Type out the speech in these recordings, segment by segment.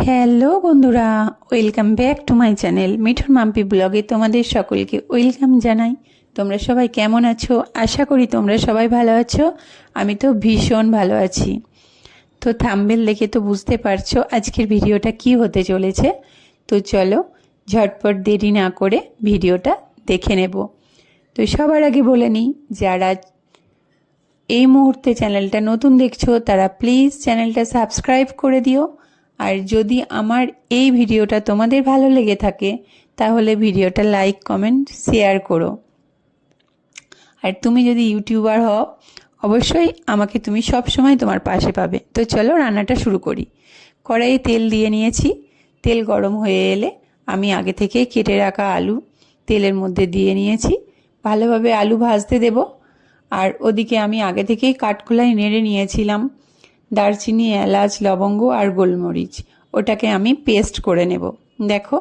Hello বন্ধুরা, welcome back to my channel মিঠুর মাম্পি ব্লগে তোমাদের সকলকে ওয়েলকাম জানাই। তোমরা সবাই কেমন আছো? আশা করি তোমরা সবাই ভালো আছো। আমি তো ভীষণ ভালো আছি। তো থাম্বনেল দেখে তো বুঝতে পারছো আজকের ভিডিওটা কি হতে চলেছে। তো চলো ঝটপট দেরি না করে ভিডিওটা দেখে নেব। তো সবার আগে বলে নিই, যারা এই মুহূর্তে চ্যানেলটা নতুন দেখছো তারা প্লিজ চ্যানেলটা সাবস্ক্রাইব করে দিও। আর যদি আমার এই ভিডিওটা তোমাদের ভালো লেগে থাকে তাহলে ভিডিওটা লাইক কমেন্ট শেয়ার করো। আর তুমি যদি ইউটিউবার হও অবশ্যই আমাকে তুমি সব সময় তোমার পাশে পাবে। তো চলো রান্নাটা শুরু করি। কড়াইয়ে তেল দিয়ে নিয়েছি। তেল গরম হয়ে এলে আমি আগে থেকে কেটে রাখা আলু তেলের মধ্যে দিয়ে নিয়েছি। ভালোভাবে আলু ভাজতে দেব। আর ওদিকে আমি আগে থেকেই কাঠখোলায় নেড়ে নিয়েছিলাম দারচিনি, এলাচ, লবঙ্গ আর গোলমরিচ। ওটাকে আমি পেস্ট করে নেব। দেখো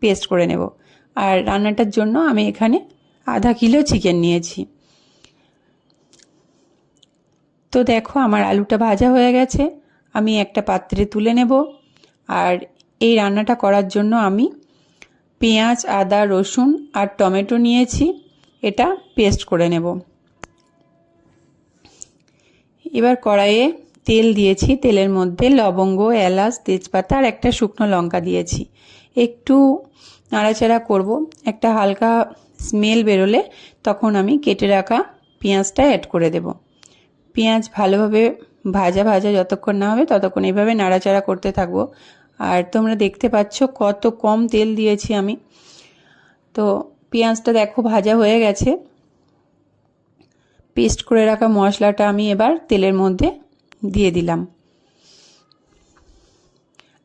পেস্ট করে নেব। আর রান্নাটার জন্য আমি এখানে আধা কিলো চিকেন নিয়েছি। তো দেখো আমার আলুটা ভাজা হয়ে গেছে, আমি একটা পাত্রে তুলে নেব। আর এই রান্নাটা করার জন্য আমি পেঁয়াজ, আদা, রসুন আর টমেটো নিয়েছি, এটা পেস্ট করে নেব। এবার কড়াইয়ে তেল দিয়েছি, তেলের মধ্যে লবঙ্গ, এলাচ, তেজপাতা আর একটা শুকনো লঙ্কা দিয়েছি। একটু নাড়াচাড়া করব, একটা হালকা স্মেল বেরোলে তখন আমি কেটে রাখা পেঁয়াজটা অ্যাড করে দেব। পেঁয়াজ ভালোভাবে ভাজা ভাজা যতক্ষণ না হবে ততক্ষণ এইভাবে নাড়াচাড়া করতে থাকবো। আর তোমরা দেখতে পাচ্ছ কত কম তেল দিয়েছি আমি। তো পেঁয়াজটা দেখো ভাজা হয়ে গেছে। পেস্ট করে রাখা মশলাটা আমি এবার তেলের মধ্যে দিয়ে দিলাম।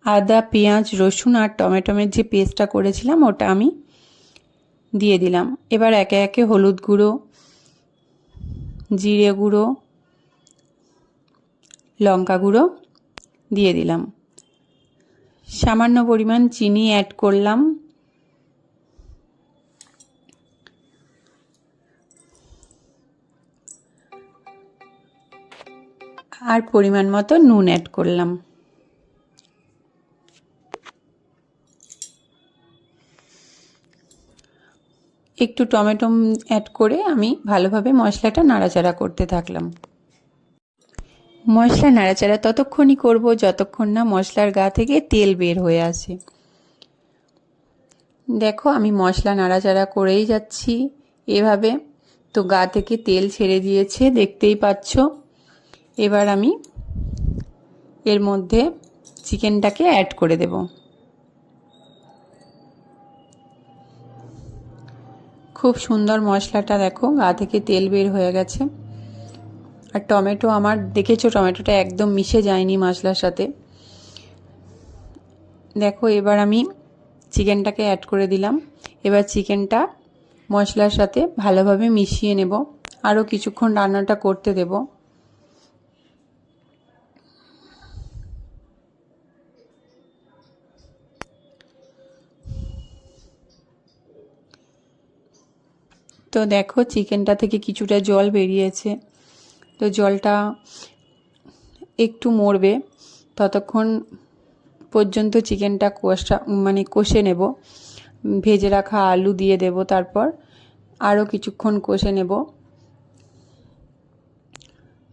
আদা, পেঁয়াজ, রসুন আর টমেটোমের যে পেস্টটা করেছিলাম ওটা আমি দিয়ে দিলাম। এবার একে একে হলুদ গুঁড়ো, জিরে গুঁড়ো, লঙ্কা গুঁড়ো দিয়ে দিলাম। সামান্য পরিমাণ চিনি অ্যাড করলাম। আর পরিমাণ মতো নুন অ্যাড করলাম। একটু টমেটো অ্যাড করে আমি ভালোভাবে মশলাটা নাড়াচাড়া করতে থাকলাম। মশলা নাড়াচাড়া ততক্ষণই করব যতক্ষণ না মশলার গা থেকে তেল বের হয়ে আসে। দেখো আমি মশলা নাড়াচাড়া করেই যাচ্ছি এভাবে। তো গা থেকে তেল ছেড়ে দিয়েছে, দেখতেই পাচ্ছ। এবার আমি এর মধ্যে চিকেনটাকে অ্যাড করে দেব। খুব সুন্দর মশলাটা দেখো গা থেকে তেল বের হয়ে গেছে। আর টমেটো আমার দেখেছো টমেটোটা একদম মিশে যায়নি মশলার সাথে। দেখো এবার আমি চিকেনটাকে অ্যাড করে দিলাম। এবার চিকেনটা মশলার সাথে ভালোভাবে মিশিয়ে নেব। আরও কিছুক্ষণ রান্নাটা করতে দেব। তো দেখো চিকেনটা থেকে কিছুটা জল বেরিয়েছে। তো জলটা একটু মরবে, ততক্ষণ পর্যন্ত চিকেনটা কষে নেব। ভেজে রাখা আলু দিয়ে দেব, তারপর আরও কিছুক্ষণ কষে নেব।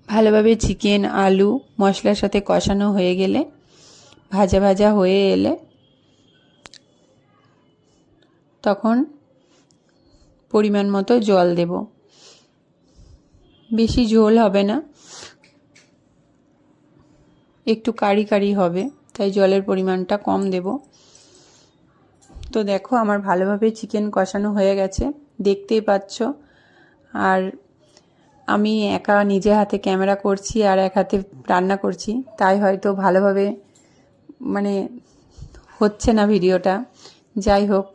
ভালোভাবে চিকেন, আলু মশলার সাথে কষানো হয়ে গেলে, ভাজা ভাজা হয়ে এলে তখন পরিমাণ মতো জল দেব। বেশি ঝোল হবে না, একটু কারি কারি হবে, তাই জলের পরিমাণটা কম দেব। তো দেখো আমার ভালোভাবে চিকেন কষানো হয়ে গেছে, দেখতেই পাচ্ছ। আর আমি একা নিজে হাতে ক্যামেরা করছি আর এক হাতে রান্না করছি, তাই হয়তো ভালোভাবে হচ্ছে না ভিডিওটা। যাই হোক,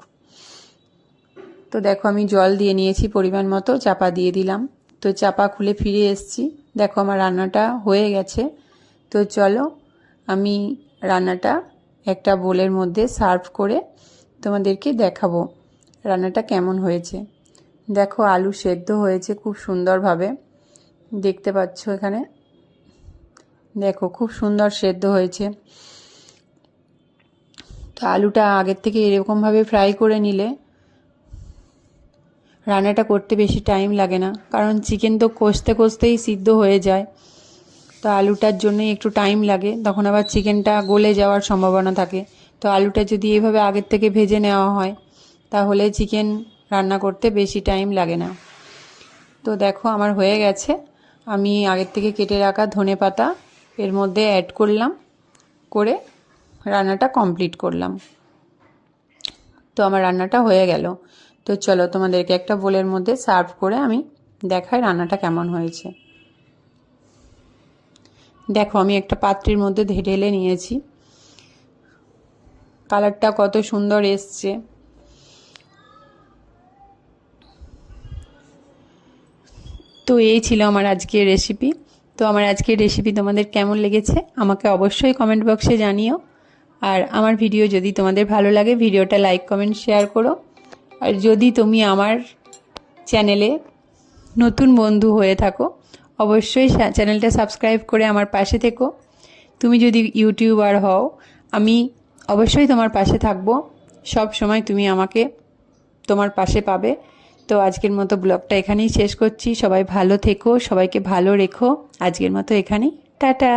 তো দেখো আমি জল দিয়ে নিয়েছি পরিমাণ মতো, চাপা দিয়ে দিলাম। তো চাপা খুলে ফিরে এসেছি, দেখো আমার রান্নাটা হয়ে গেছে। তো চলো আমি রান্নাটা একটা বোলের মধ্যে সার্ভ করে তোমাদেরকে দেখাবো রান্নাটা কেমন হয়েছে। দেখো আলু সেদ্ধ হয়েছে খুব সুন্দরভাবে, দেখতে পাচ্ছ এখানে। দেখো খুব সুন্দর সেদ্ধ হয়েছে। তো আলুটা আগের থেকে এরকমভাবে ফ্রাই করে নিলে রান্নাটা করতে বেশি টাইম লাগে না, কারণ চিকেন তো কষতে কষতেই সিদ্ধ হয়ে যায়। তো আলুটার জন্যই একটু টাইম লাগে, তখন আবার চিকেনটা গলে যাওয়ার সম্ভাবনা থাকে। তো আলুটা যদি এইভাবে আগের থেকে ভেজে নেওয়া হয় তাহলে চিকেন রান্না করতে বেশি টাইম লাগে না। তো দেখো আমার হয়ে গেছে। আমি আগের থেকে কেটে রাখা ধনেপাতা এর মধ্যে অ্যাড করলাম, করে রান্নাটা কমপ্লিট করলাম। তো আমার রান্নাটা হয়ে গেল। তো চলো তোমাদেরকে একটা বোলের মধ্যে সার্ভ করে আমি দেখাই রান্নাটা কেমন হয়েছে। দেখো আমি একটা পাত্রের মধ্যে ঢেলে নিয়েছি, কালারটা কত সুন্দর এসছে। তো এই ছিল আমার আজকের রেসিপি। তো আমার আজকের রেসিপি তোমাদের কেমন লেগেছে আমাকে অবশ্যই কমেন্ট বক্সে জানিও। আর আমার ভিডিও যদি তোমাদের ভালো লাগে ভিডিওটা লাইক কমেন্ট শেয়ার করো। আর যদি তুমি আমার চ্যানেলে নতুন বন্ধু হয়ে থাকো অবশ্যই চ্যানেলটা সাবস্ক্রাইব করে আমার পাশে থেকো। তুমি যদি ইউটিউবার হও আমি অবশ্যই তোমার পাশে থাকবো, সব সময় তুমি আমাকে তোমার পাশে পাবে। তো আজকের মতো ব্লগটা এখানেই শেষ করছি। সবাই ভালো থেকো, সবাইকে ভালো রেখো। আজকের মতো এখানেই টাটা।